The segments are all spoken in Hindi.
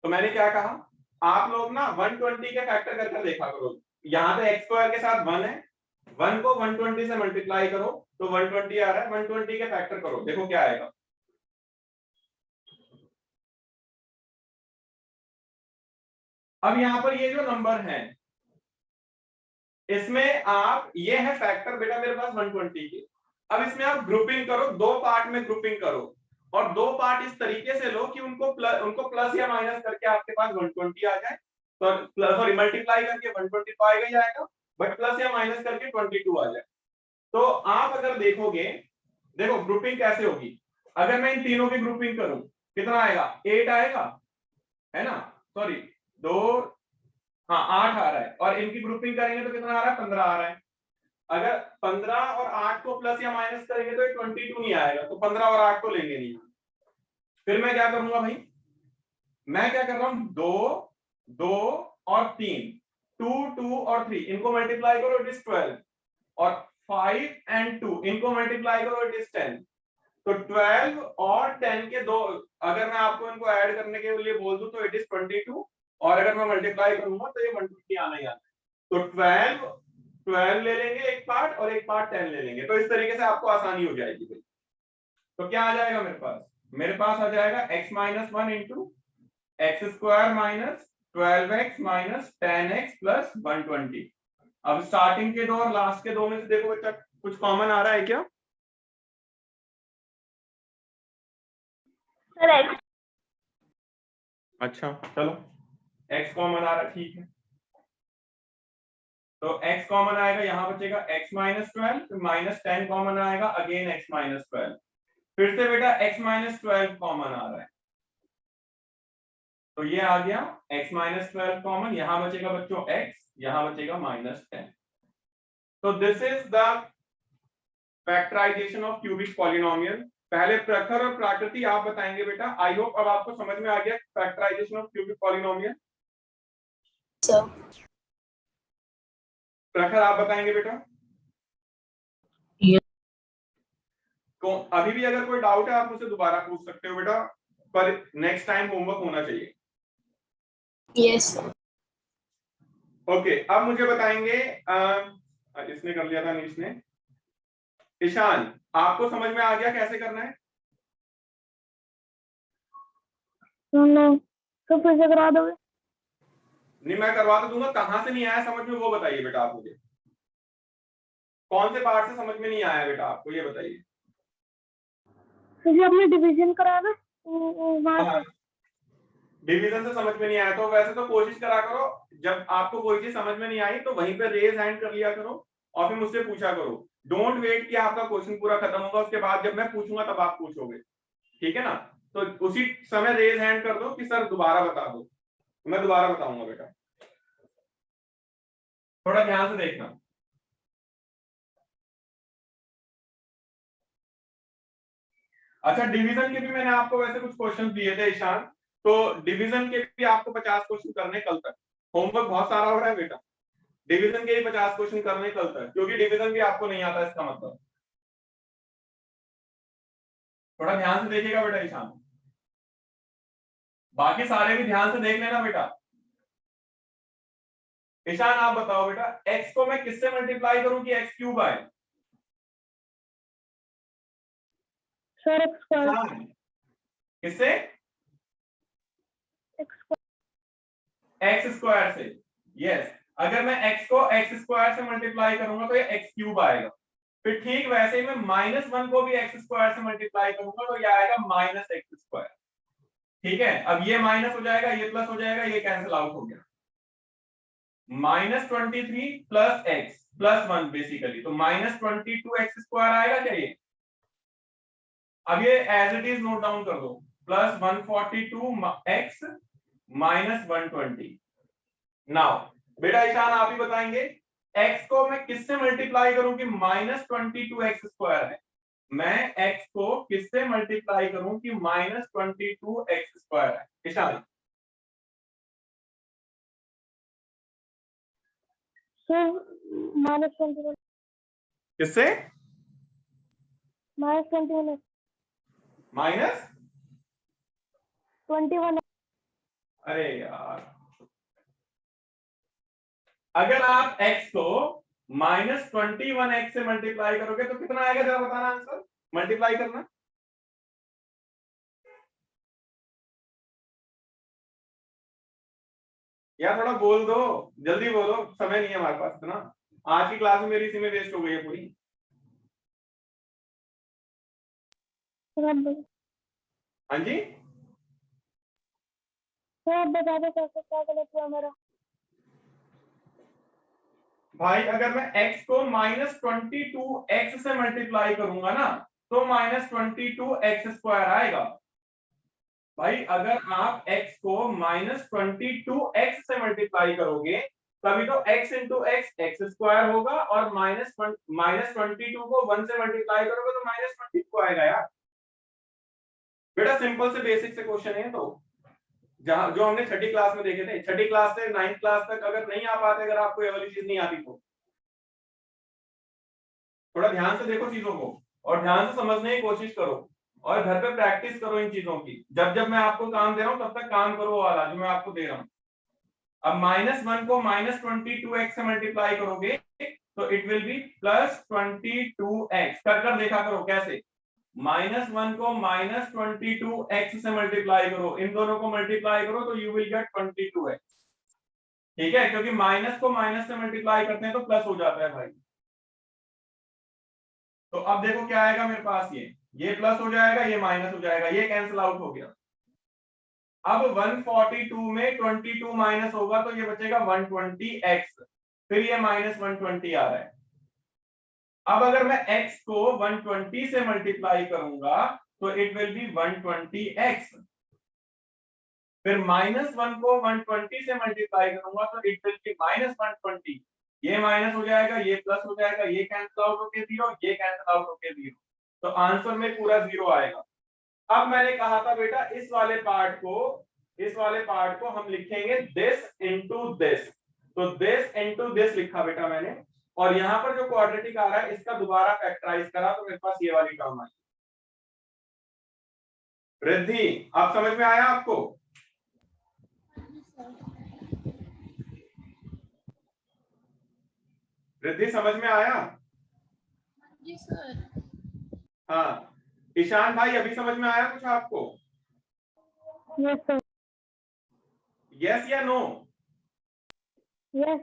तो मैंने क्या कहा, आप लोग ना 120 के फैक्टर करके देखा करो। यहाँ पे एक्स स्क्वायर के साथ 1 है, 1 को 120 से मल्टीप्लाई करो तो 120 आ रहा है, 120 के फैक्टर करो, देखो क्या आएगा। अब यहाँ पर ये जो नंबर है इसमें आप, ये है फैक्टर बेटा मेरे पास 120 के। अब इसमें आप ग्रुपिंग करो, 2 पार्ट में ग्रुपिंग करो, और 2 पार्ट इस तरीके से लो कि उनको प्लस या माइनस करके आपके पास 120 आ जाए। तो सॉरी मल्टीप्लाई करके 120 तो आएगा ही आएगा, बट प्लस या माइनस करके 22 आ जाए। तो आप अगर देखोगे, देखो ग्रुपिंग कैसे होगी, अगर मैं इन तीनों की ग्रुपिंग करूं कितना आएगा, 8 आएगा, है ना, सॉरी 2, हाँ 8 आ रहा है, और इनकी ग्रुपिंग करेंगे तो कितना आ रहा है, 15 आ रहा है। अगर 15 और 8 को प्लस या माइनस करेंगे तो 22 नहीं आएगा, तो 15 और 8 को लेंगे नहीं। फिर मैं क्या करूंगा भाई, मैं क्या कर रहा हूं, 2 2 और 3, 2 2 और 3 इनको मल्टीप्लाई करो, इट इज 12, और 5 एंड 2 इनको मल्टीप्लाई करो, इट इज 10। तो 12 और 10 के दो, अगर मैं आपको इनको ऐड करने के लिए बोल दूं तो इट इज 22, और अगर मैं मल्टीप्लाई करूंगा तो ये 120 आना ही आना है। तो 12 ले लेंगे एक पार्ट, और एक पार्ट 10 ले लेंगे, तो इस तरीके से आपको आसानी हो जाएगी भाई। तो क्या आ जाएगा मेरे पास आ जाएगा x minus 1 into x square minus 12x minus 10x plus 120। अब स्टार्टिंग के दो और लास्ट के दो में से देखो बच्चा कुछ कॉमन आ रहा है क्या? Sir x। अच्छा चलो x कॉमन आ रहा है, ठीक है। तो x कॉमन आएगा, यहां बचेगा x माइनस 12, फिर माइनस 10 कॉमन आएगा, अगेन x माइनस 12, फिर से बेटा x माइनस 12 कॉमन आ रहा है, तो ये आ गया x माइनस 12 कॉमन, यहां बचेगा बच्चों x, यहां बचेगा माइनस 10। तो this is the factorisation of cubic polynomial. पहले प्रखर और प्राकृति आप बताएंगे बेटा। आई होप अब आपको समझ में आ गया फैक्टराइजेशन ऑफ क्यूबिक पॉलिनोमियल। प्रखर आप बताएंगे बेटा। तो अभी भी अगर कोई डाउट है आप मुझसे दोबारा पूछ सकते हो बेटा, पर नेक्स्ट टाइम होमवर्क होना चाहिए। यस। ओके अब मुझे बताएंगे, इसने कर लिया था नीश ने। ईशान आपको समझ में आ गया कैसे करना है? तो फिर से करा दोगे? नहीं मैं करवा तो दूंगा, कहां से नहीं आया समझ में वो बताइए बेटा आप मुझे, कौन से पार्ट से समझ में नहीं आया बेटा आपको ये बताइए। तो आपने डिवीजन कराया था वहां से। डिवीजन से समझ में नहीं आया तो वैसे तो कोशिश करा करो, जब आपको कोई चीज समझ में नहीं आई तो वहीं पे रेज हैंड कर लिया करो और फिर मुझसे पूछा करो। डोंट वेट कि आपका क्वेश्चन पूरा खत्म होगा उसके बाद जब मैं पूछूंगा तब आप पूछोगे, ठीक है ना। तो उसी समय रेज हैंड कर दो कि सर दोबारा बता दो, मैं दोबारा बताऊंगा बेटा, थोड़ा ध्यान से देखना। अच्छा डिवीजन के भी मैंने आपको वैसे कुछ क्वेश्चन दिए थे ईशान, तो डिवीजन के भी आपको 50 क्वेश्चन करने कल तक। होमवर्क बहुत सारा हो रहा है बेटा, डिवीजन के ही 50 क्वेश्चन करने कल तक, क्योंकि डिवीजन भी आपको नहीं आता इसका मतलब। थोड़ा ध्यान से देखिएगा बेटा ईशान, बाकी सारे भी ध्यान से देख लेना बेटा। ईशान आप बताओ बेटा, x को मैं किससे मल्टीप्लाई करूं कि x क्यूब आए? Sir x square. किससे? एक्स स्क्वायर से। यस, अगर मैं x को x स्क्वायर से मल्टीप्लाई करूंगा तो ये x क्यूब आएगा। फिर ठीक वैसे ही मैं -1 को भी x स्क्वायर से मल्टीप्लाई करूंगा तो ये आएगा -x स्क्वायर। ठीक है, अब ये माइनस हो जाएगा, ये प्लस हो जाएगा, ये कैंसिल आउट हो गया। -23 प्लस x प्लस 1 बेसिकली, तो -22x स्क्वायर आएगा क्या ये? अब ये as it is note down कर दो, प्लस 142x माइनस 120। नाउ बेटा ईशान आप ही बताएंगे, x को मैं किससे मल्टीप्लाई करूं कि -22x स्क्वायर है? मैं x को किससे मल्टीप्लाई करूं कि -22x स्क्वायर है? ईशान सर -21। किससे? -21। माइनस 21। अरे यार, अगर आप x को -21x से मल्टीप्लाई करोगे तो कितना आएगा, जरा बताना आंसर, मल्टीप्लाई करना। यार थोड़ा बोल दो, जल्दी बोलो, समय नहीं है हमारे पास इतना। आज की क्लास में मेरी इसी में वेस्ट हो गई है पूरी। हाँ जी, सर बता दो कैसे क्या गलत हुआ मेरा। भाई अगर मैं x को -22x से मल्टीप्लाई करूंगा ना तो -22x² आएगा। भाई अगर आप x को -22x से मल्टीप्लाई करोगे तभी तो x इंटू x² होगा, और -22 को 1 से मल्टीप्लाई करोगे तो -22 आएगा यार। बेटा सिंपल से बेसिक से क्वेश्चन है, तो जहां जो हमने छठी क्लास में देखे थे, छठी क्लास से 9th क्लास तक अगर नहीं आ पाते, अगर आपको ये वाली चीज नहीं आती तो थोड़ा ध्यान से देखो चीजों को और ध्यान से समझने की कोशिश करो, और घर पे प्रैक्टिस करो इन चीजों की। जब जब मैं आपको काम दे रहा हूं तब तक काम करो वाला जो मैं आपको दे रहा हूं। अब -1 को -22x से मल्टीप्लाई करोगे तो इट विल बी +22x। कर देखा करो कैसे। -1 को -22x से मल्टीप्लाई करो, इन दोनों को मल्टीप्लाई करो तो यू विल गेट 22x। ठीक है, क्योंकि माइनस को माइनस से मल्टीप्लाई करते हैं तो प्लस हो जाता है भाई। तो अब देखो क्या आएगा मेरे पास, ये प्लस हो जाएगा, ये माइनस हो जाएगा, ये कैंसिल आउट हो गया। अब 142 में 22 माइनस होगा तो ये बचेगा 120x, फिर ये -120 आ रहा है। अब अगर मैं x को 120 से मल्टीप्लाई करूंगा तो इट विल बी 120x, फिर -1 को 120 से मल्टीप्लाई करूंगा तो इट विल बी -120। ये माइनस हो जाएगा, ये प्लस हो जाएगा, ये कैंसिल आउट होके 0, ये कैंसिल आउट होके 0, तो आंसर में पूरा 0 आएगा। अब मैंने कहा था बेटा इस वाले पार्ट को हम लिखेंगे दिस इनटू दिस, तो दिस इनटू दिस लिखा बेटा मैंने, और यहां पर जो क्वाड्रेटिक आ रहा है इसका दोबारा फैक्टराइज करा तो मेरे पास ये वाली टर्म आई। रिद्धि आप समझ में आया आपको? रिद्धि समझ में आया? जी सर। हाँ ईशान भाई अभी समझ में आया कुछ आपको? Yes sir. यस या नो? यस।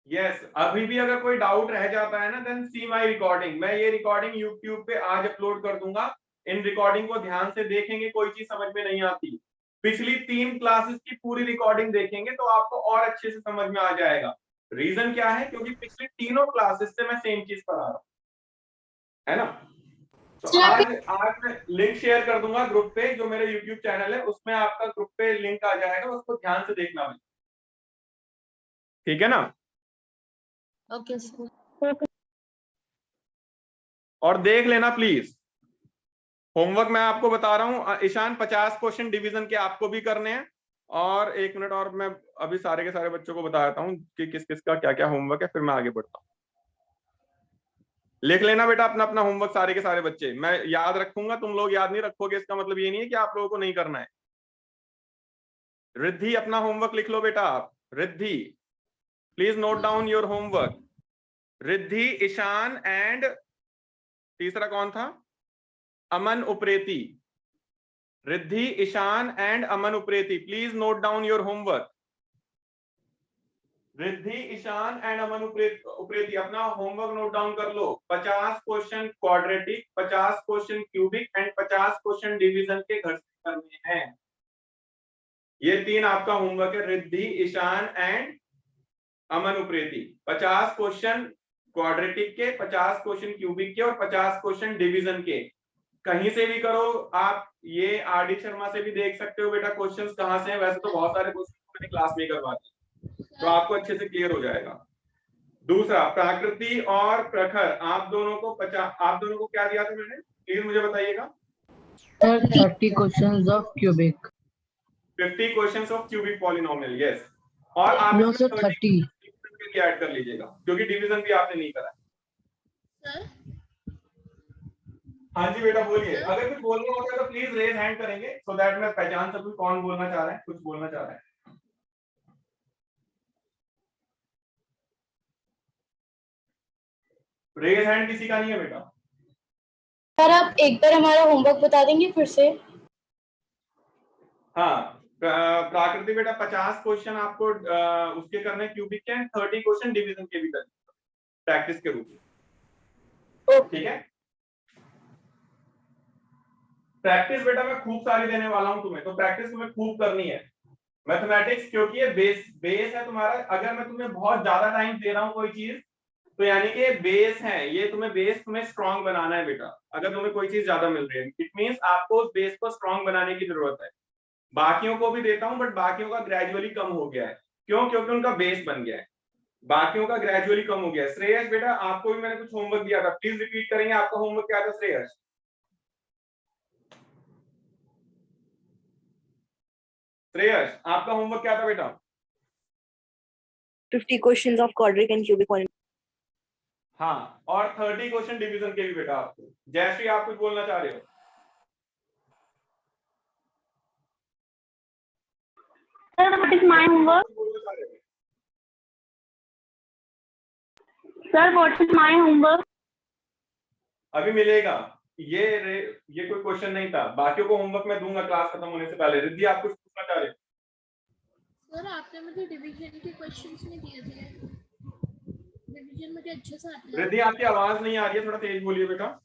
यस। अभी भी अगर कोई डाउट रह जाता है ना देन सी माय रिकॉर्डिंग, मैं ये रिकॉर्डिंग यूट्यूब पे आज अपलोड कर दूंगा। इन रिकॉर्डिंग को ध्यान से देखेंगे, कोई चीज समझ में नहीं आती पिछली 3 क्लासेस की पूरी रिकॉर्डिंग देखेंगे तो आपको और अच्छे से समझ में आ जाएगा। रीजन क्या है, क्योंकि पिछली तीनों क्लासेस से मैं सेम चीज पढ़ा रहा हूं, है ना। तो आज मैं लिंक शेयर कर दूंगा ग्रुप पे, जो मेरे यूट्यूब चैनल है उसमें आपका ग्रुप पे लिंक आ जाएगा, उसको ध्यान से देखना भाई, ठीक है ना। Okay sir. और देख लेना प्लीज, होमवर्क मैं आपको बता रहा हूं ईशान, 50 क्वेश्चन डिवीजन के आपको भी करने हैं। और 1 मिनट और मैं अभी सारे के सारे बच्चों को बता देता हूं कि किस किस का क्या क्या होमवर्क है, फिर मैं आगे बढ़ता हूं। लिख लेना बेटा अपना अपना होमवर्क सारे के सारे बच्चे, मैं याद रखूंगा, तुम लोग याद नहीं रखोगे इसका मतलब ये नहीं है कि आप लोगों को नहीं करना है। रिद्धि अपना होमवर्क लिख लो बेटा आप, Riddhi please note down your homework. Riddhi, Ishaan and तीसरा कौन था, Aman Upreti. Riddhi, Ishaan and Aman Upreti, please note down your homework. Riddhi, Ishaan and Aman Upreti अपना होमवर्क नोट डाउन कर लो। 50 question quadratic, 50 question cubic and 50 question division के घर से करने हैं। ये 3 आपका होमवर्क है, Riddhi, Ishaan and Aman Upreti. 50 question quadratic के, 50 क्वेश्चन क्यूबिक के और 50 क्वेश्चन डिवीजन के। कहीं से भी करो आप, ये आर डी शर्मा से भी देख सकते हो बेटा क्वेश्चंस कहां से हैं। वैसे तो बहुत सारे क्वेश्चन मैंने क्लास में करवा दिए, तो आपको अच्छे से क्लियर हो जाएगा। दूसरा प्राकृति और प्रखर, आप दोनों को क्या दिया था मैंने, प्लीज मुझे बताइएगा। 30 questions of cubic. 50 questions of cubic polynomial, yes. और आप नो सर 30 ऐड कर लीजिएगा क्योंकि डिवीजन भी आपने नहीं करा। सर हाँ जी बेटा बोलिए, अगर कुछ बोलना होगा तो प्लीज रेज हैंड करेंगे सो दैट मैं पहचान सकूं कौन बोलना चाह रहा है, कुछ बोलना चाह रहा है। रेज हैंड किसी का नहीं है बेटा। सर आप एक बार हमारा होमवर्क बता देंगे फिर से? हाँ प्राकृति बेटा 50 क्वेश्चन आपको उसके करने क्यूबिक के, 30 क्वेश्चन डिवीजन के भी करने प्रैक्टिस के रूप में, ठीक है। प्रैक्टिस बेटा मैं खूब सारी देने वाला हूं तुम्हें, तो प्रैक्टिस तुम्हें खूब करनी है मैथमेटिक्स, क्योंकि ये बेस है तुम्हारा। अगर मैं तुम्हें बहुत ज्यादा टाइम दे रहा हूँ कोई चीज, तो यानी कि बेस है ये, तुम्हें स्ट्रांग बनाना है बेटा। अगर तुम्हें कोई चीज ज्यादा मिल रही है, इट मींस आपको उस बेस को स्ट्रांग बनाने की जरूरत है। बाकियों को भी देता हूं बट बाकियों का ग्रेजुअली कम हो गया है। क्यों? क्योंकि उनका बेस बन गया है, बाकियों का ग्रेजुअली कम हो गया है। श्रेयस बेटा आपको भी मैंने कुछ होमवर्क दिया था, प्लीज रिपीट करेंगे आपका होमवर्क क्या था श्रेयस? श्रेयस आपका होमवर्क क्या था बेटा? 50 questions of quadratic and cubic polynomial. हाँ, और 30 क्वेश्चन डिवीजन के भी बेटा आपको। जयश्री आप कुछ बोलना चाह रहे हो? Sir what is my homework? Sir what is my homework? अभी मिलेगा, ये कोई क्वेश्चन नहीं था, बाकियों को होमवर्क मैं दूंगा क्लास खत्म होने से पहले। रिद्धि आप कुछ पूछना चाह रहे हो? सर आपने मुझे डिवीजन के क्वेश्चंस नहीं दिए थे, डिवीजन मुझे अच्छे से आता है। रिद्धि आपकी आवाज नहीं आ रही है, थोड़ा तेज बोलिए बेटा।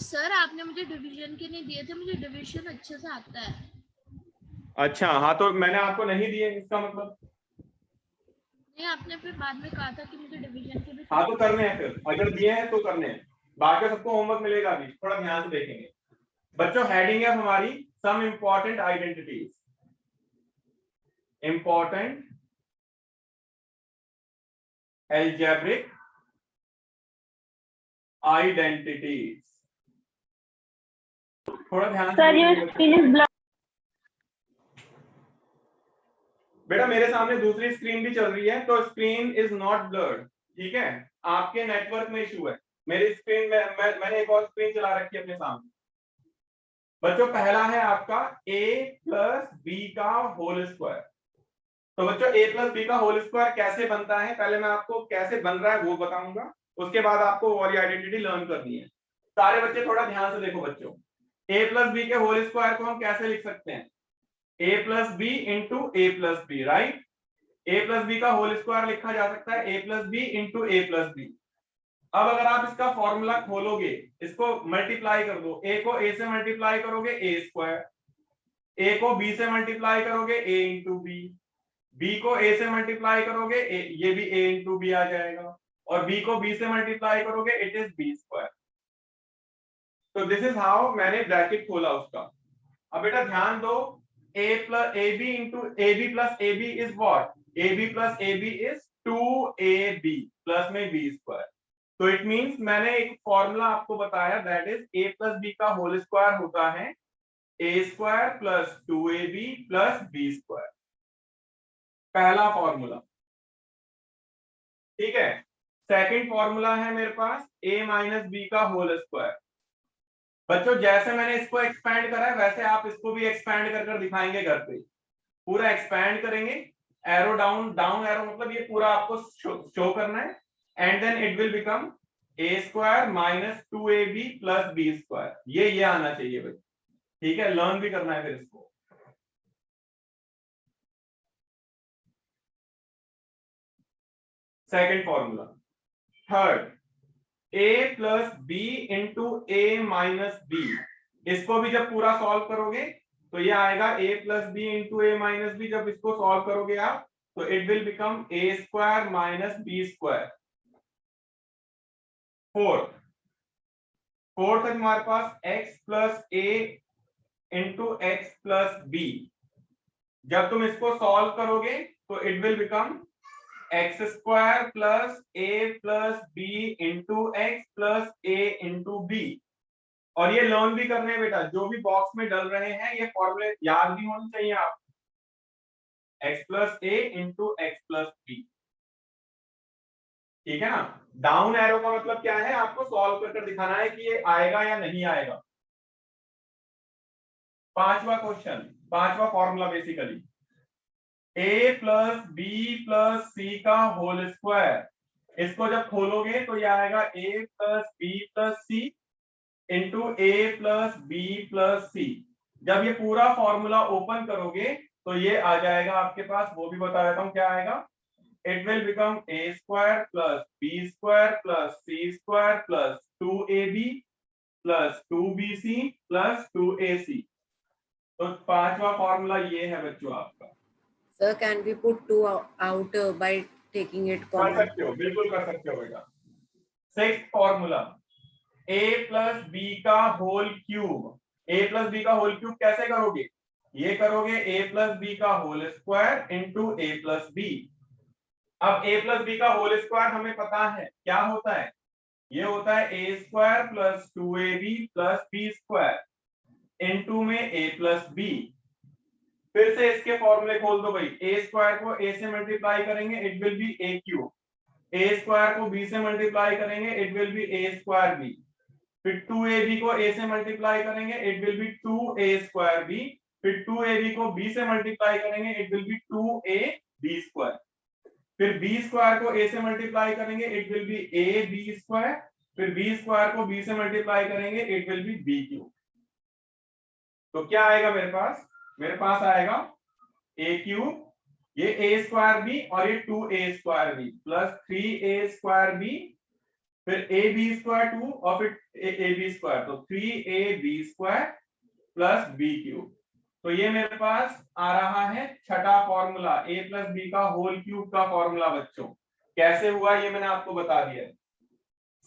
सर आपने मुझे डिवीजन के नहीं दिए थे, मुझे डिवीजन अच्छे से आता है। अच्छा हाँ, तो मैंने आपको नहीं दिए इसका मतलब? नहीं, आपने फिर बाद में कहा था कि मुझे डिवीजन के भी। हाँ तो करने हैं, फिर अगर दिए हैं तो करने हैं। बाकी सबको होमवर्क मिलेगा, अभी थोड़ा ध्यान से देखेंगे बच्चों। हेडिंग है हमारी some important identities, important algebraic identities. थोड़ा ध्यान से sir your screen is blur. बेटा मेरे सामने दूसरी स्क्रीन भी चल रही है, तो स्क्रीन इज नॉट ब्लर्ड, ठीक है। आपके नेटवर्क में इशू है, मेरी स्क्रीन में मैंने एक और स्क्रीन चला रखी है अपने सामने। बच्चों पहला है आपका a प्लस बी का होल स्क्वायर। तो बच्चों a प्लस बी का होल स्क्वायर कैसे बनता है, पहले मैं आपको कैसे बन रहा है वो बताऊंगा, उसके बाद आपको वो वाली आइडेंटिटी लर्न करनी है। सारे बच्चे थोड़ा ध्यान से देखो बच्चों, a प्लस बी के होल स्क्वायर को हम कैसे लिख सकते हैं? a plus b into a plus b, right. a plus b का होल स्क्वायर लिखा जा सकता है a plus b into a plus b. अब अगर आप इसका फॉर्मूला खोलोगे, इसको मल्टीप्लाई कर दो, a को a से मल्टीप्लाई करोगे a स्क्वायर, a को b से मल्टीप्लाई करोगे a इंटू बी, b को a से मल्टीप्लाई करोगे ये भी a इंटू बी आ जाएगा, और b को b से मल्टीप्लाई करोगे इट इज b स्क्वायर। तो दिस इज हाउ मैंने ब्रैकेट खोला उसका। अब बेटा ध्यान दो, a plus a b into a b plus a b is what? A b plus a b is 2ab plus में b स्क्वायर। तो इट मींस मैंने एक फॉर्मूला आपको बताया, that is a plus b का होल स्क्वायर होता है a square plus 2ab plus b square, पहला फॉर्मूला, ठीक है। सेकंड फॉर्मूला है मेरे पास a माइनस बी का होल स्क्वायर। बच्चों जैसे मैंने इसको एक्सपैंड करा है वैसे आप इसको भी एक्सपैंड कर कर दिखाएंगे घर पे, पूरा एक्सपैंड करेंगे, एरो डाउन, डाउन एरो मतलब ये पूरा आपको शो करना है, and then it will become a square minus 2ab plus b square. ये आना चाहिए भाई, ठीक है। लर्न भी करना है फिर इसको। Second formula. Third, a plus b into a minus b, इसको भी जब पूरा सॉल्व करोगे तो ये आएगा a plus b into a minus b. जब इसको सॉल्व करोगे आप तो it will become a square minus b square. Fourth है तुम्हारे पास x plus a into x plus b. जब तुम इसको सॉल्व करोगे तो it will become x square plus a plus b into x plus a into b. और ये लर्न भी करने हैं बेटा, जो भी बॉक्स में डल रहे हैं ये फॉर्मूले याद भी होने चाहिए आप, x plus a into x plus B. ठीक है ना। डाउन एरो का मतलब क्या है, आपको सॉल्व कर दिखाना है कि ये आएगा या नहीं आएगा। पांचवा क्वेश्चन, पांचवा formula basically a plus b plus c का होल स्क्वायर। इसको जब खोलोगे तो ये आएगा a plus b plus c into a plus b plus c. जब ये पूरा फॉर्मूला ओपन करोगे तो ये आ जाएगा आपके पास, वो भी बता देता हूं क्या आएगा। It will become a square plus b square plus c square plus 2ab plus 2bc plus 2ac। तो पांचवा फॉर्मूला ये है बच्चों आपका। Sir, can we put 2 out by taking it कर common? सकते हो, बिल्कुल कर सकते हो बेटा। Sixth formula a plus b का whole cube. a plus b का होल क्यूब कैसे करोगे, ये करोगे a प्लस बी का whole square into a plus b. अब a प्लस बी का होल स्क्वायर हमें पता है क्या होता है, ये होता है a square plus 2ab plus b square into में a प्लस बी। फिर से इसके फॉर्मूले खोल दो भाई, a स्क्वायर को a से मल्टीप्लाई करेंगे it will be a cube, a square को b से मल्टीप्लाई करेंगे it will be a square b, फिर 2ab को a से मल्टीप्लाई करेंगे it will be 2a square b, फिर 2ab को b से मल्टीप्लाई करेंगे it will B 2ab square, फिर b स्क्वायर को a से मल्टीप्लाई करेंगे it will be ab square, फिर b स्क्वायर को b से मल्टीप्लाई करेंगे it will be b cube. तो क्या आएगा मेरे पास, मेरे पास आएगा a क्यूब, ये a स्क्वायर बी और ये 2a square b plus 3a square b, फिर a b स्क्वायर 2 और फिर a b स्क्वायर, तो 3ab square plus b cube. तो ये मेरे पास आ रहा है छठा फॉर्मूला, a प्लस बी का होल क्यूब का फॉर्मूला। बच्चों कैसे हुआ ये मैंने आपको बता दिया।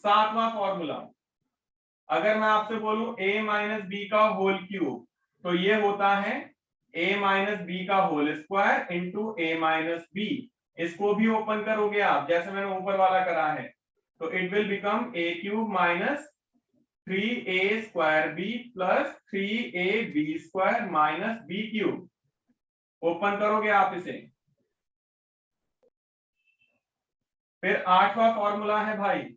सातवां फॉर्मूला, अगर मैं आपसे बोलूं a माइनस बी का होल क्यूब, तो ये होता है a माइनस बी का whole square into a minus b. इसको भी ओपन करोगे आप जैसे मैंने ऊपर वाला करा है, तो it will become a cube minus 3a square b plus 3ab square minus b cube. Open करोगे आप इसे। फिर आठवां फॉर्मूला है भाई,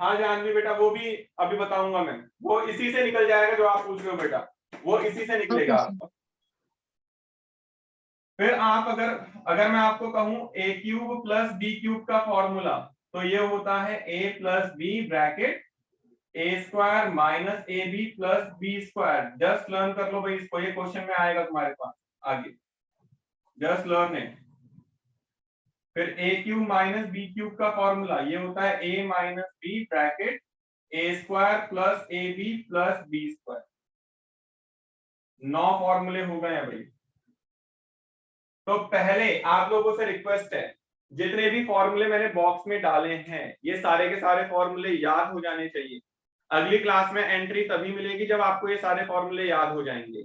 हाँ जानवी बेटा, वो भी अभी बताऊंगा मैं, वो इसी से निकल जाएगा जो आप पूछ रहे हो बेटा, वो इसी से निकलेगा आपका। फिर आप अगर मैं आपको कहूं a cube plus b cube का फॉर्मूला, तो ये होता है a plus b bracket a square minus a b plus b square. Just learn कर लो भाई इसको, ये क्वेश्चन में आएगा तुम्हारे पास आगे, जस्ट लर्न है। फिर a cube minus b cube का फॉर्मूला, ये होता है a minus b bracket a square plus a b plus b square. 9 फॉर्मूले हो गए हैं भाई। तो पहले आप लोगों से रिक्वेस्ट है, जितने भी फॉर्मूले मैंने बॉक्स में डाले हैं ये सारे के सारे फॉर्मूले याद हो जाने चाहिए। अगली क्लास में एंट्री तभी मिलेगी जब आपको ये सारे फॉर्मूले याद हो जाएंगे।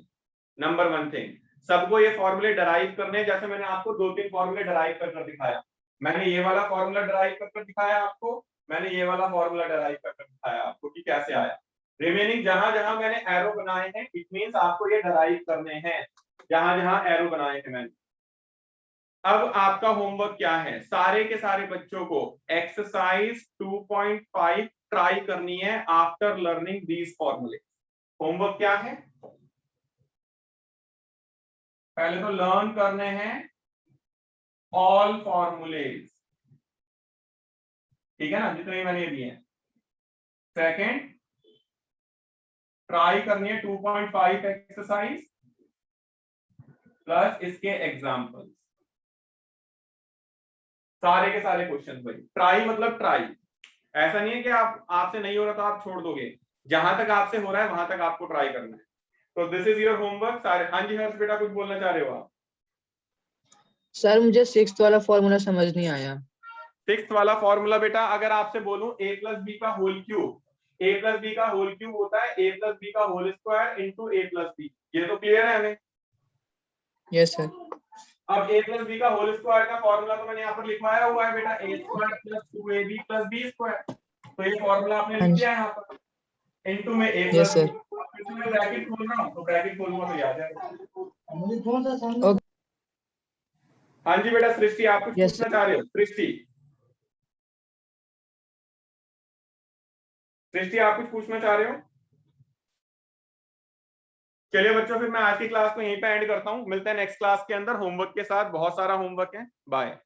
नंबर 1 थिंग, सबको ये फॉर्मूले डराइव करने, जैसे मैंने आपको 2-3 फॉर्मूले डराइव कर दिखाया। मैंने ये वाला फॉर्मूला डराइव कर दिखाया आपको, मैंने ये वाला फॉर्मूला डराइव कर दिखाया आपको कि कैसे आया। रिमेनिंग जहां जहां मैंने एरो बनाए हैं इट मींस आपको ये डराइव करने हैं, जहां जहां एरो बनाए हैं मैंने। अब आपका होमवर्क क्या है, सारे के सारे बच्चों को एक्सरसाइज 2.5 ट्राई करनी है आफ्टर लर्निंग दीज फॉर्मूले। होमवर्क क्या है, पहले तो लर्न करने हैं ऑल फॉर्मूलेज, ठीक है ना, जितने मैंने दिए हैं। सेकंड, ट्राई करनी है 2.5 एक्सरसाइज प्लस इसके एग्जाम्पल्स, सारे के सारे क्वेश्चन भाई। ट्राई मतलब ट्राई, ऐसा नहीं है कि आपसे नहीं हो रहा तो आप छोड़ दोगे, जहां तक आपसे हो रहा है वहां तक आपको ट्राई करना है। तो दिस इज योर होमवर्क सारे। हाँ जी हर्ष बेटा, कुछ बोलना चाह रहे हो आप? सर मुझे 6th वाला फॉर्मूला समझ नहीं आया। 6th वाला फॉर्मूला बेटा, अगर आपसे बोलूं a प्लस बी का whole cube, a plus b का होल क्यूब होता है a प्लस बी का whole square into a plus b. ये तो क्लियर है हमें? Yes sir. अब a प्लस बी का होल स्क्वायर का फॉर्मूला तो मैंने यहाँ पर लिखवाया हुआ है बेटा, a square plus 2ab plus b square. तो ये फॉर्मूला आपने लिख दिया है यहाँ पर, इंटू में a प्लस बच्चों मैं ब्रैकेट खोल रहा हूँ तो ब्रैकेट खोलूंगा तो याद है। ओके हाँ जी बेटा सृष्टि, आप कुछ Yes, पूछना चाह रहे हो? सृष्टि, सृष्टि आप कुछ पूछना चाह रहे हो? चलिए बच्चों, फिर मैं आज की क्लास को यहीं पे एंड करता हूँ। मिलते हैं नेक्स्ट क्लास के अंदर होमवर्क के साथ। बहुत सारा होमवर्क है। बाय।